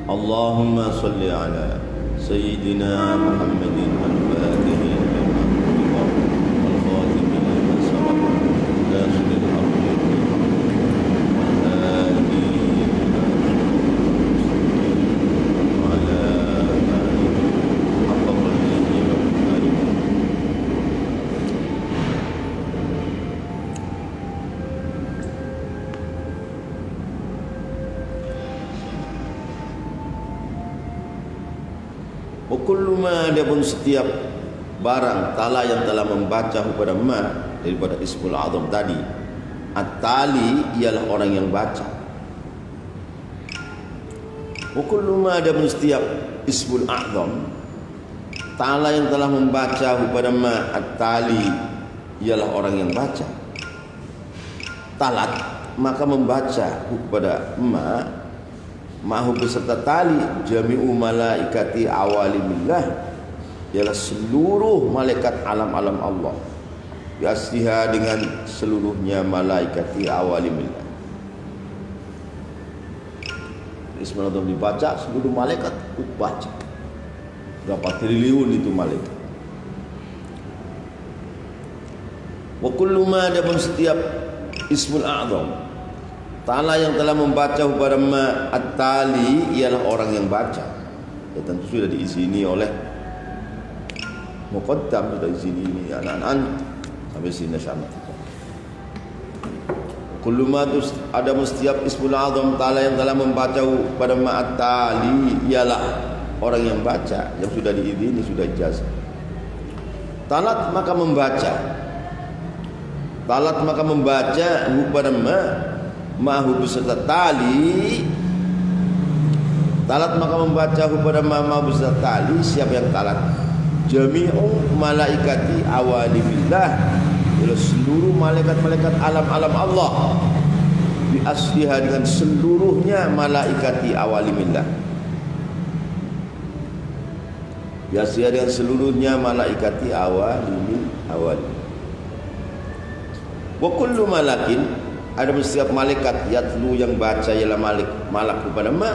Allahumma salli ala Sayyidina Muhammadin al-Fatih lima al-Khatim lima sabaq nasril ardi al-hadi wa ala alihi haqqa qadrihi wa miqdarihi. Kullu ma, adapun setiap barang tala yang telah membaca kepada ma daripada ismul azam tadi. At-tali ialah orang yang baca. Kullu ma, adapun setiap ismul azam tala yang telah membaca kepada ma, at-tali ialah orang yang baca. Talat maka membaca kepada ma mahu beserta tali jami'u malaikati awalimillah, ialah seluruh malaikat alam-alam Allah, biasliha dengan seluruhnya malaikati awalimillah. Ismul dibaca, seluruh malaikat ikut baca. Berapa triliun itu malaikat. Wa kullu ma, adapun setiap ismul a'zam ta'ala yang telah membaca kepada ma at-tali ialah orang yang baca. Ya tentu sudah diizini oleh muqaddam, sudah izini ini anak-anak sampai sini sama kita. Kullu ma, ada setiap ismul azam ta'ala yang telah membaca kepada ma at-tali ialah orang yang baca, yang sudah diizini, sudah ijazah. Talat maka membaca. Talat maka membaca kepada mahu beserta tali. Talat maka membaca kepada mahu beserta tali. Siapa yang talat? Jami'u malaikati awalimillah, ialah seluruh malaikat-malaikat alam-alam Allah, bi asliha dengan seluruhnya malaikati awalimillah, bi asliha dengan seluruhnya malaikati awalim. Wa kullu malakin, ada setiap malaikat yatlu yang baca ialah malak kepada ma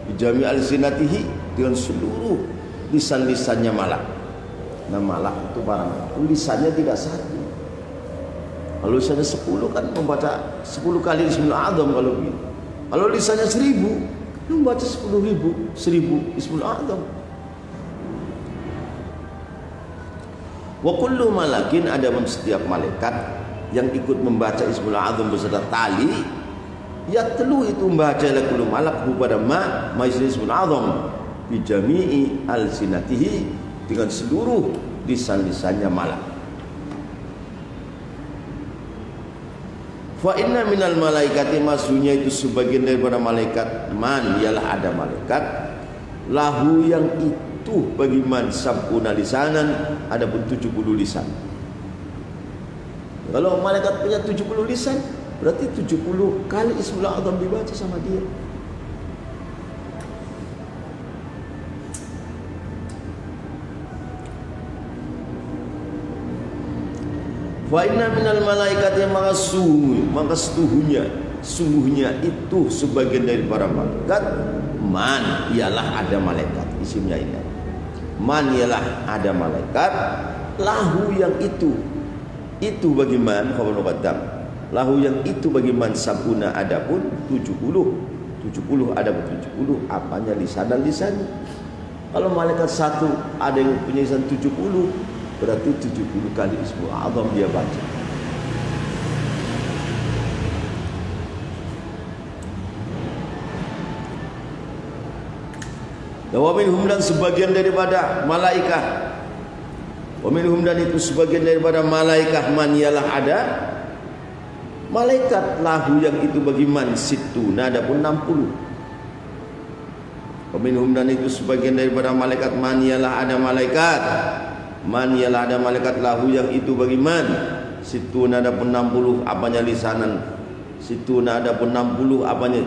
bijami al-sinatihi, dengan seluruh lisan-lisannya malak. Nah malak itu barang lisannya tidak satu. Kalau lisannya 10 kan membaca 10 kali ismul azam kalau begitu. Kalau lisannya 1000 membaca 10.000 ismul azam. Wa kullu malakin, ada setiap malaikat yang ikut membaca ismul azam beserta tali, ya telu itu membaca la kullu malak kepada ma ismul azam bi jami'i al-sinatihi, dengan seluruh lisan-lisannya malak. Fa inna minal malaikati, maksudnya itu sebagian daripada malaikat, man ialah ada malaikat, lahu yang itu bagi man sab'una lisanan, ada pun 70 lisan. Kalau malaikat punya 70 lisan, berarti 70 kali ismul azam dibaca sama dia. Fa inna minal malaikati, maka sungguhnya itu sebagian dari para malaikat, man ialah ada malaikat, isimnya ini. Man ialah ada malaikat, lahu yang itu bagi man, khabar muqaddam, lahu yang itu bagi man sabuna, adapun 70 adapun 70 apanya lisan dan lisannya. Kalau malaikat satu ada yang punya lisan 70, berarti 70 kali ismul azam dia baca. Wa minhum, dan sebagian daripada malaikat, wa minhum, dan itu sebagian daripada malaikat, man ialah ada malaikat, lahu yang itu bagi man situna, adapun 60. Wa minhum, dan itu sebagian daripada malaikat, man ialah ada malaikat, man ialah ada malaikat, lahu yang itu bagi man situna, adapun 60 apanya lisanan, situna adapun 60 apanya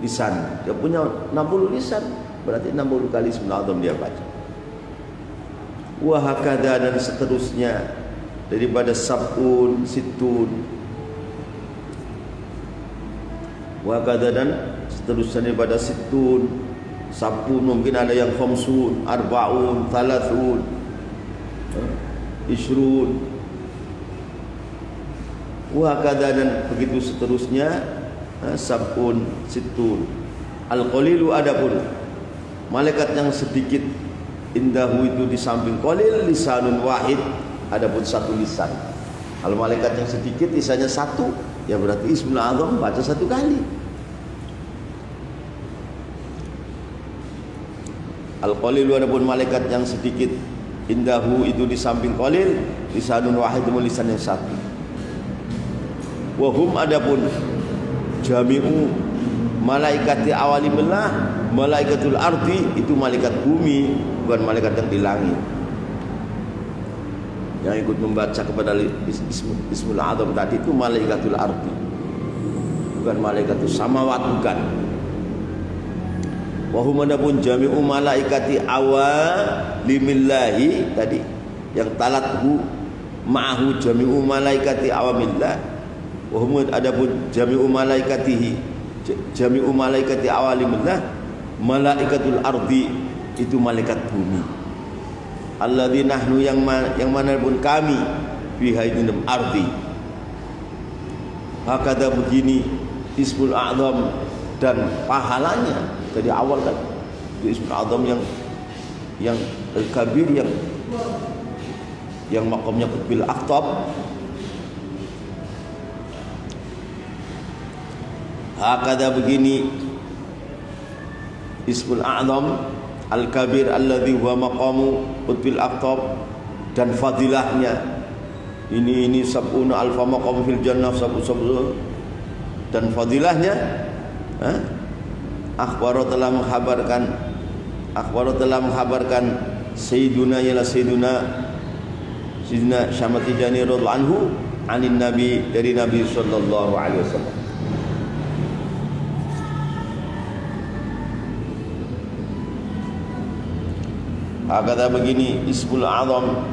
lisan. Dia punya 60 lisan, berarti 60 kali ismul azam dia baca. Wa hakadha, dan seterusnya daripada sab'un, situn, wa hakadha, dan seterusnya daripada situn, sabun, mungkin ada yang khamsun, arbaun, thalathun, isrun, wa kadza, dan begitu seterusnya, sabun, situn. Al-qalilu, adapun malaikat yang sedikit, indahu itu di samping qalil, lisanun wahid, adapun satu lisan. Kalau malaikat yang sedikit lisannya satu, ya berarti Ismul A'zam baca satu kali. Al-qalilu, adapun malaikat yang sedikit, indahu itu di samping qalil, lisanun wahid, lisan yang satu. Wa hum, adapun jami'u malaikati awalimillah, malaikatul ardi, itu malaikat bumi, bukan malaikat yang di langit. Yang ikut membaca kepada Ismul A'zam tadi itu malaikatul ardi, bukan malaikatul samawat, bukan. Wa hum, adapun jami'u malaikati awalimillahi tadi, yang talathu ma'ahu jami'u malaikati awamillah. Wa hum, adapun jami'u malaikatihi, jami'u malaikati awalimillah, malaikatul ardi, itu malaikat bumi. Alladzi nahnu, yang mana pun kami, fi haidin ardi. Hakada, begini Ismul A'zam dan pahalanya. Dari awal kan itu Ismul A'zam yang kabir, yang makamnya qutbil aqtab. Hakada, begini Ismul A'zam al-kabir alladzi huwa maqamu qutbil aqtab, dan fadilahnya ini sab'una alfa maqam fil jannah, sab'u, dan fadilahnya akhbaro telah menghabarkan sayyiduna, ialah sayyiduna Syamati Jani radhiyallahu anhu, anin nabi, dari Nabi sallallahu alaihi wasallam. Kata begini Ismul A'zam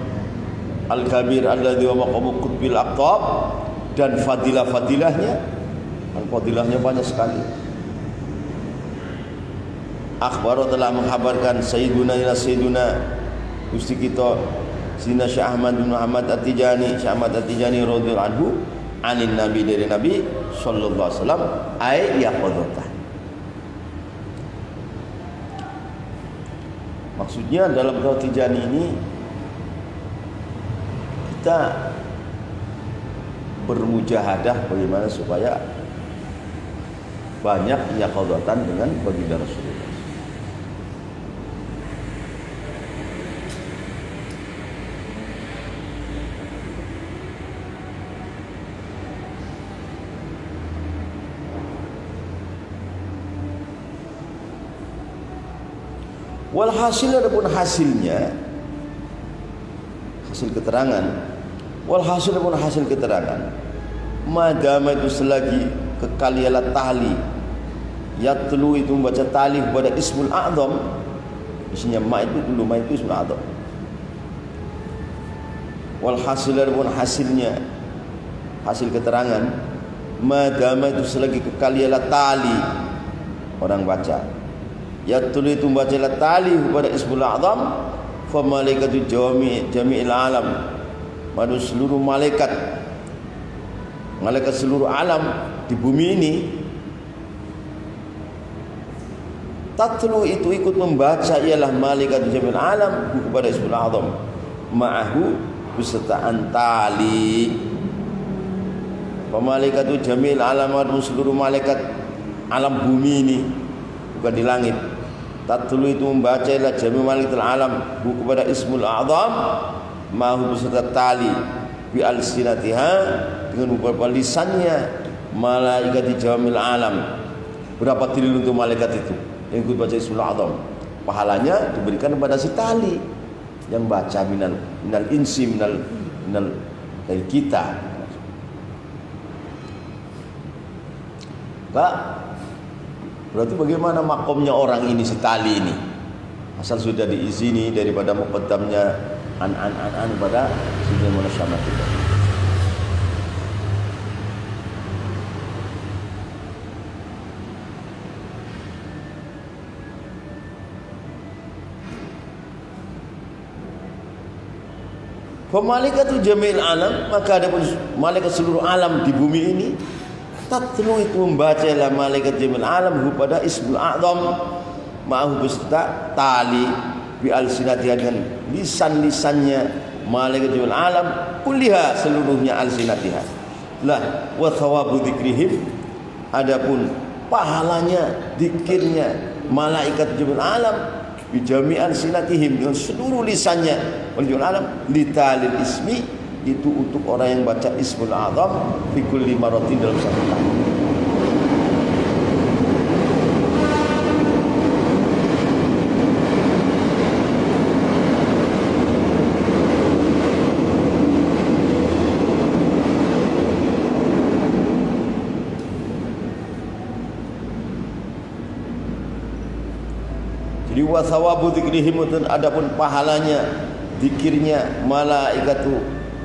al-kabir alladzi wa maqamu qutbil aqtab, dan fadilahnya, dan fadilahnya banyak sekali. Akhbar, telah menghabarkan sayyiduna, ila sayyiduna Gusti kita Sayyidina Syekh Ahmad bin Muhammad At-Tijani, Syekh Ahmad At-Tijani radhiyallahu anhu, anin nabi, dari Nabi sallallahu alaihi wasallam, ay yaqadatan. Maksudnya dalam Tariqat Tijani ini kita bermujahadah bagaimana supaya banyak yaqadatan dengan baginda Rasulullah. Walhasil, adapun hasilnya, hasil keterangan, walhasil, adapun hasil keterangan, madama, itu selagi kekal ialah tali, yatlu, itu membaca tali kepada Ismul A'zam, isinya ma itu dulu, ma itu Ismul A'zam. Walhasil, adapun hasilnya, hasil keterangan, madama, itu selagi kekal ialah tali, orang baca, yatlu, itu membaca tali kepada Ismul A'zam, fa malaikatu jami'il alam, madu seluruh malaikat seluruh alam di bumi ini, tatlu, itu ikut membaca, ialah malaikatu jami'il alam kepada Ismul A'zam, ma'ahu, besertaan tali. Fa malaikatu jami'il alam, madu seluruh malaikat alam bumi ini, bukan di langit. Tatlu, itu membaca, ialah jami' malaikatul alam kepada Ismul A'zam, ma'ahu, beserta tali, bi alsinatiha, dengan beberapa lisannya, malaikati jamil alam. Berapa triliun untuk malaikat itu yang ikut baca Ismul A'zam, pahalanya diberikan kepada si tali yang baca, minal insi, minal dari kita. Pak, berarti bagaimana makomnya orang ini, si tali ini, asal sudah diizini daripada muqaddamnya an pada Sayyidina Muhammad itu. Malaikatu jami'il alam, maka ada pun malaikat seluruh alam di bumi ini, tatlu itu membacalah malaikat jami'il alam pada ismul a'zam ma'ahu beserta tali bi alsinatiha dengan lisan-lisannya malaikat jami'il alam kulliha seluruhnya alsinatiha lah wa thawabu dzikrihim, adapun pahalanya zikirnya malaikat jami'il alam bi jami'al sinatihim dengan seluruh lisannya wal alam litalil ismi, itu untuk orang yang baca ismul a'zam fi kulli maratin dalam satu kali. Jadi wa thawabu dzikrihim, dan adapun pahalanya zikirnya malaikatu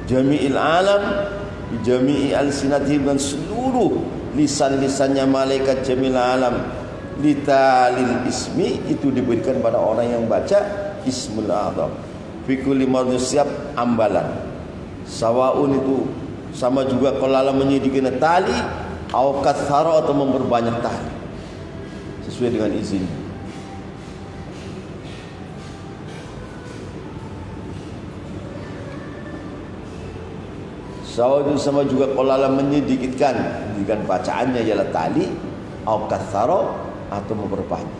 jami'il alam bi jami'i alsinatihim, dan seluruh lisan-lisannya malaikat jami'il alam litalil ismi, itu diberikan pada orang yang baca ismul a'zam fi kulli mardin, setiap ambalan. Sawaun itu sama juga kalau menyedikina tali au katsara atau memperbanyak tali sesuai dengan izin. Sawadun sama juga kalau menyedikitkan dengan bacaannya ialah tali au katsara atau memperbanyak.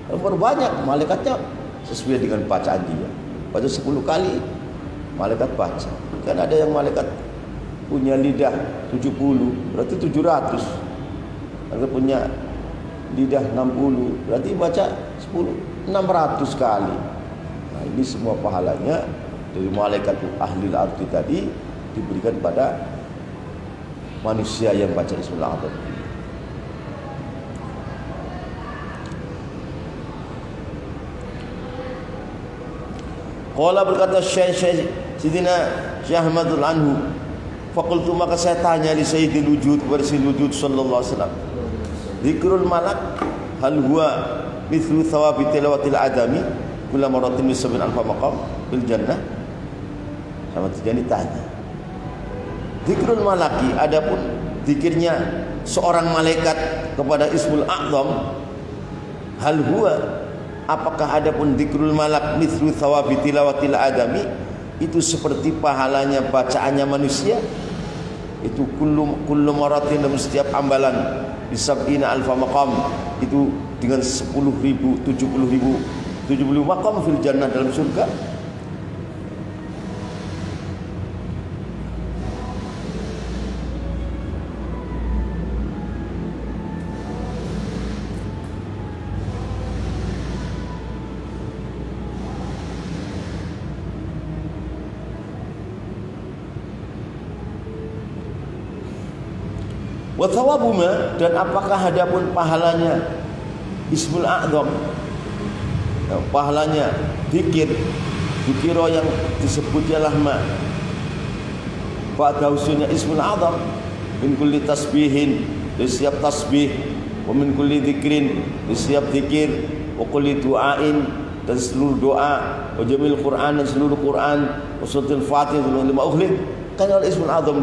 Memperbanyak malaikatnya sesuai dengan bacaan dia. Baca 10 kali malaikat baca. Kan ada yang malaikat punya lidah 70, berarti 700. Ada punya lidah 60, berarti baca 10 600 kali. Nah, ini semua pahalanya dari malaikat ahli al-arti tadi diberikan pada manusia yang baca ismul a'zam. Qala berkata Syekh Sidina Syekh Ahmadul Anhu, faqultu, maka saya tanya li sayyidil wujud, kepada sayyidil wujud sallallahu alaihi wasallam, dzikrul malak hal huwa mithlu thawabi tilawatil adami kullama maratin min sab'in alfa maqam fil jannah? Sama Tijani tanya, zikrul malaki, adapun zikirnya seorang malaikat kepada ismul a'zam, hal huwa, apakah adapun zikrul malak mithlu thawabi tilawatil adami, itu seperti pahalanya bacaannya manusia? Itu kullu maratin, dalam setiap ambalan bisab'ina alfa maqam, itu dengan 10.000 70.000 maqam fil jannah, dalam surga. Wa thawabuma, dan apakah adapun pahalanya ismul a'zam, pahalanya zikiro yang disebut ialah ma ba'da usulnya ismul a'zam, min kulli tasbihin, dari setiap tasbih, wa min kulli dzikrin, dari setiap zikir, wa kulli du'ain, dan seluruh doa, wa jamil Quran, dan seluruh Quran, wa suratul Fatihah, dan lima ukhlid. Kan kalau ismul a'zam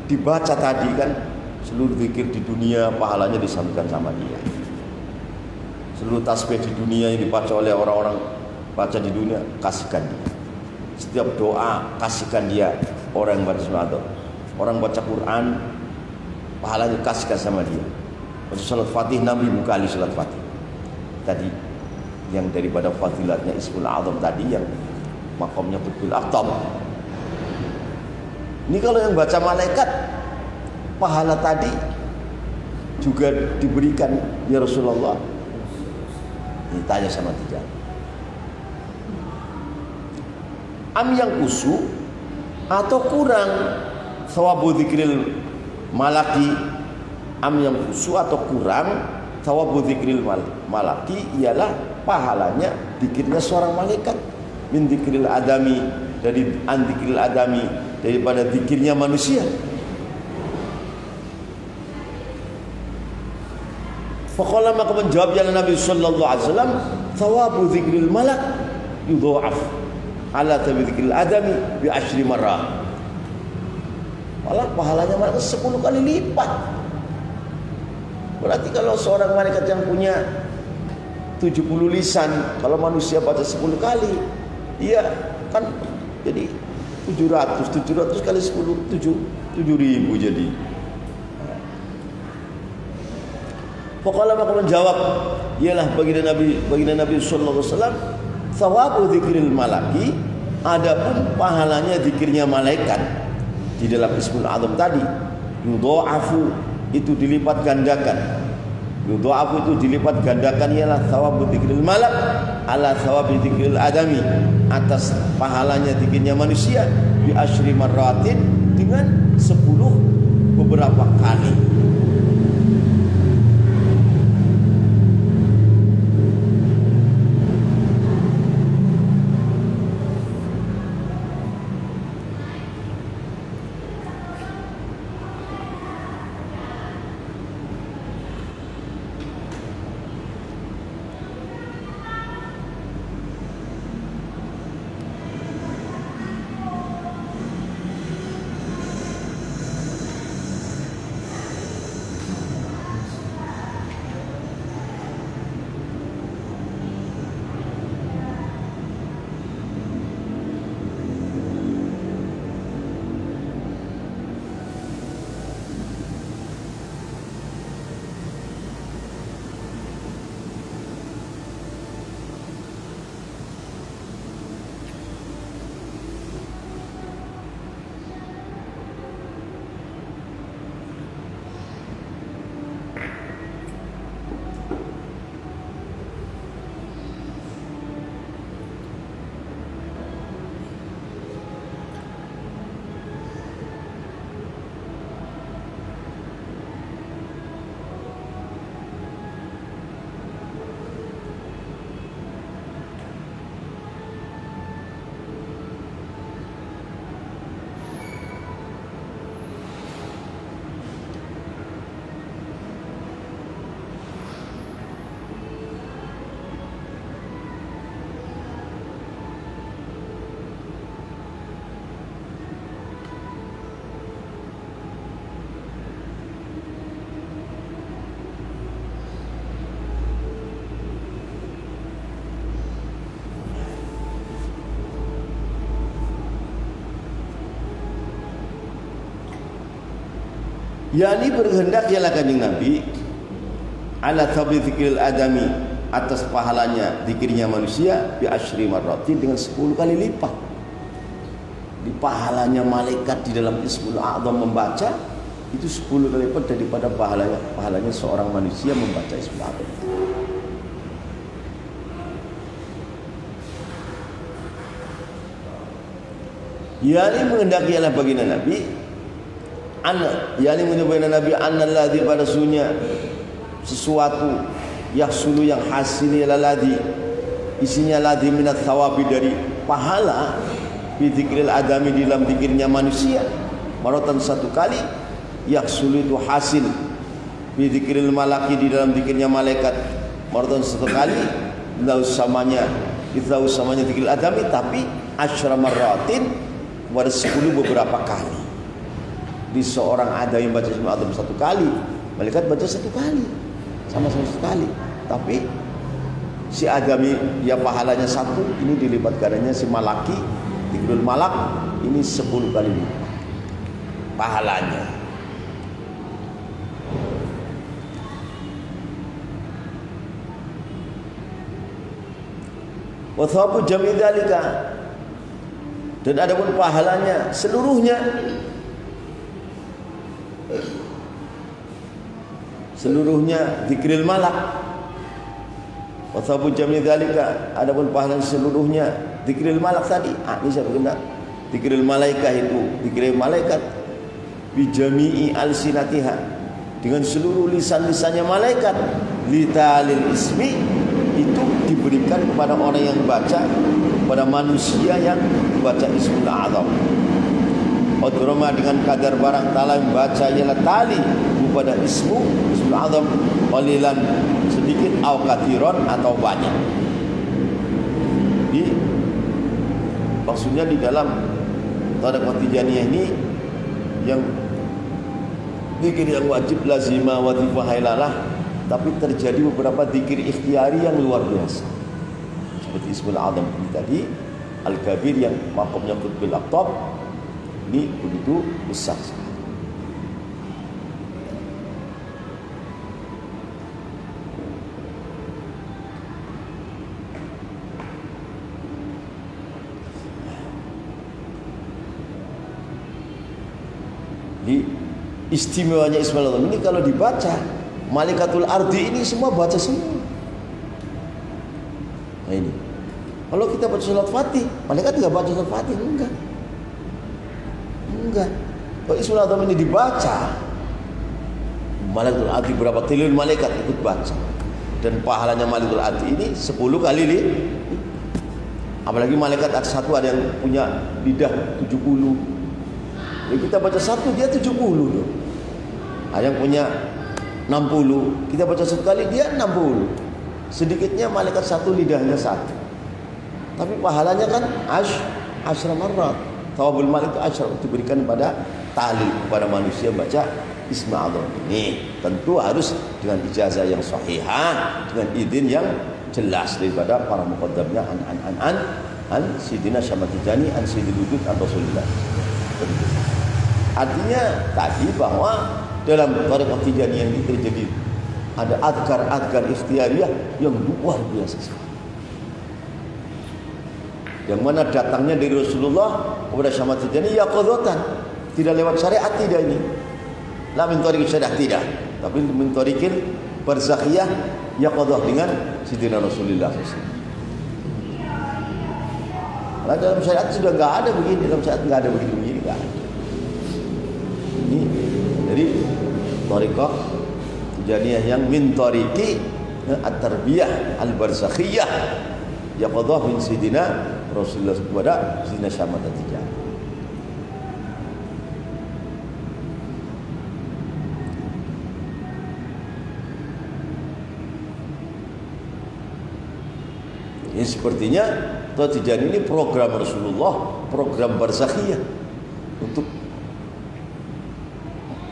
dibaca tadi kan, seluruh zikir di dunia pahalanya disambungkan sama dia. Seluruh tasbih di dunia yang dibaca oleh orang-orang baca di dunia, kasihkan dia. Setiap doa kasihkan dia orang yang baca ismul. Orang baca Quran pahalanya kasihkan sama dia. Baca salat Fatih 6.000 kali salat Fatih. Tadi yang daripada fadilatnya ismul a'zam tadi, yang makamnya betul aqtab. Ini kalau yang baca malaikat, pahala tadi juga diberikan ya Rasulullah. Ditanya sama Tijani, am yang usu atau kurang thawabu dzikril malaki, am yang usu atau kurang thawabu dzikril malaki, ialah pahalanya zikirnya seorang malaikat, min dzikril adami, dari an dzikril adami, daripada zikirnya manusia. Faqala, maka menjawab jalan Nabi sallallahu alaihi wasallam, thawabu dzikril malak yudha'af, ala tabidzikil adami bi asyri marrah. Malah pahalanya malaikat 10 kali lipat. Berarti kalau seorang malaikat yang punya 70 lisan, kalau manusia baca 10 kali, iya kan jadi 700 kali 10 7.000 jadi. Faqala maka menjawab, ialah baginda Nabi sallallahu alaihi wasallam, thawabu dzikril malaki, adapun pahalanya zikirnya malaikat di dalam Ismul Azam tadi, yudha'afu, itu dilipat gandakan. Yudha'afu itu dilipat gandakan, ialah thawabu dzikril malak ala thawabi dzikril adami, atas pahalanya zikirnya manusia bi asyri marratin, dengan 10 beberapa kali. yakni berkehendak ialah kanjeng Nabi ala tabidzikil adami, atas pahalanya zikirnya manusia bi asyri marratin, dengan 10 kali lipat. Di pahalanya malaikat di dalam Ismul A'zam membaca itu 10 kali lipat daripada pahalanya seorang manusia membaca Ismul A'zam. yakni menghendaki ialah baginda Nabi yakni menyebutkan Nabi annalladzi, pada sunya sesuatu yahsulu yang hasil ialah ladzi, isinya ladzi minat thawabi, dari pahala bi dzikril adami, di dalam zikirnya manusia, maratan 1 kali, yahsulu itu hasil bi dzikril malaki, di dalam zikirnya malaikat, maratan 1 kali, lau samanya dzikril adami, tapi asyra marratin, pada 10 beberapa kali. Di seorang ada yang baca Ismul A'zam 1 kali, malaikat baca 1 kali, sama-sama 1 kali. Tapi si adami ya pahalanya 1, ini dilipat gandanya si malaki, dzikrul malak, ini 10 kali lipat pahalanya. Wa thawabu jami' dzalika, dan adapun pahalanya seluruhnya dzikril malak. Wa thawabu jami' dzalika, adapun pahalanya seluruhnya dzikril malak tadi. Ini saya berkena dzikril malaikah, itu dzikril malaikat bi jami'i alsinatiha, dengan seluruh lisan-lisannya malaikat, litalil ismi, itu diberikan kepada orang yang baca, pada manusia yang baca Ismul A'zam. Odroma, dengan kadar barang ta'ala yang baca ialah tali pada Ismul A'zam, qalilan, sedikit, au kathiron, atau banyak. Maksudnya di dalam Thariqah Tijaniyah ini yang zikir yang wajib lazimah watifah hailalah, tapi terjadi beberapa zikir ikhtiari yang luar biasa. Seperti Ismul Azam ini tadi, Al-Kabir yang makomnya Qutbil Aqtab, ini begitu besar. Di istimewanya Ismail Azam ini kalau dibaca, Malaikatul Ardi ini semua baca semua. Nah ini, kalau kita baca Salat Fatih, malaikat nggak baca Salat Fatih, enggak. Kalau Ismail Azam ini dibaca, Malaikatul Ardi berapa triliun malaikat ikut baca, dan pahalanya Malaikatul Ardi ini 10 kali lipat. Apalagi malaikat ada satu, ada yang punya lidah 70. Jadi kita baca satu, dia 70 tuh. Ada yang punya 60, kita baca satu kali, dia 60. Sedikitnya malaikat satu, lidahnya satu. Tapi pahalanya kan asyra marrat. Thawabul mal itu asyra, diberikan pada tahlil, kepada manusia baca Isma Azam ini. Tentu harus dengan ijazah yang sahihah, dengan izin yang jelas daripada para muqaddamnya an Sidina Syamad Tijani, an Sidil Wujud, an Rasulullah. Artinya tadi bahwa dalam Thariqah Tijaniyah ini terjadi ada adkar ikhtiariyah yang luar biasa sekali, yang mana datangnya dari Rasulullah kepada Syamad Tijani yaqadhatan, tidak lewat syariat, tidak ini la min thariqil syariah, tidak, tapi min thariqil barzakhiyah yaqadhah dengan Sidina Rasulullah SAW. Karena dalam syariat sudah enggak ada begini, dalam syariat enggak ada begini, enggak ada. Ini dari Thariqah Tijaniyah yang min tariqi at-tarbiyah al-barzakhiyah yaqadhah min Sidina Rasulullah kepada Sidina Syamad Tijani. Ini sepertinya Thariqah Tijani ini program Rasulullah, program barzakhiyah untuk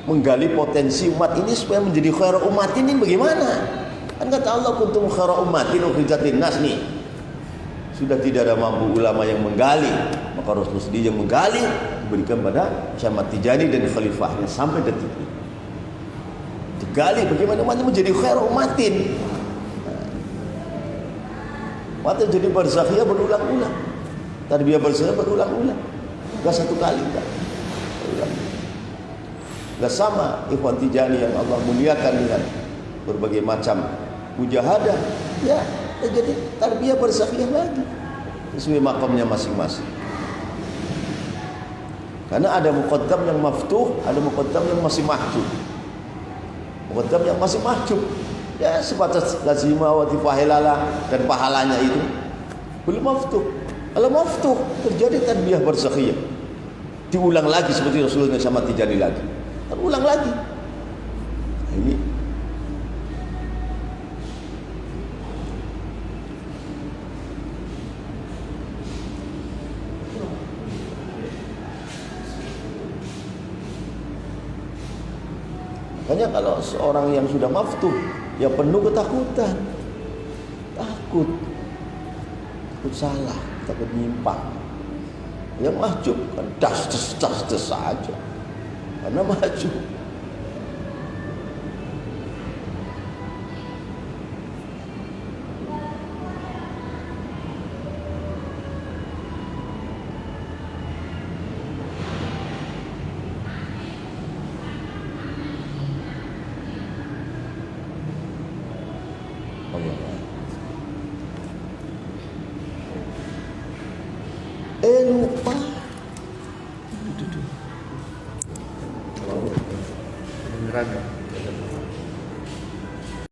menggali potensi umat ini supaya menjadi khairu umatin. Ini bagaimana? Kan kata Allah, kuntum khairu umatin ukhrijat linnas nih. Sudah tidak ada mampu ulama yang menggali, maka Rasulullah sendiri yang menggali, diberikan pada Syamad Tijani dan khalifahnya sampai detik ini. Digali bagaimana umat ini menjadi khairu umatin. Mata jadi barzakhiyah berulang-ulang, tarbiyah barzakhiyah berulang-ulang, enggak satu kali, enggak. Enggak sama ikhwan Tijani yang Allah muliakan dengan berbagai macam mujahadah, ya jadi tarbiyah barzakhiyah lagi sesuai makamnya masing-masing. Karena ada muqaddam yang maftuh, ada muqaddam yang masih mahjub. Muqaddam yang masih mahjub, ya sebatas lazimah watifah hailalah dan pahalanya itu belum maftuh. Kalau maftuh terjadi tarbiyah barzakhiyah, diulang lagi seperti Rasulullah sama Tijani lagi, terulang lagi. Nah, ini makanya kalau seorang yang sudah maftuh, ya penuh ketakutan, takut salah, takut nyimpang. Yang mahjub kan das saja, karena mahjub. Lupa. Beneran ya?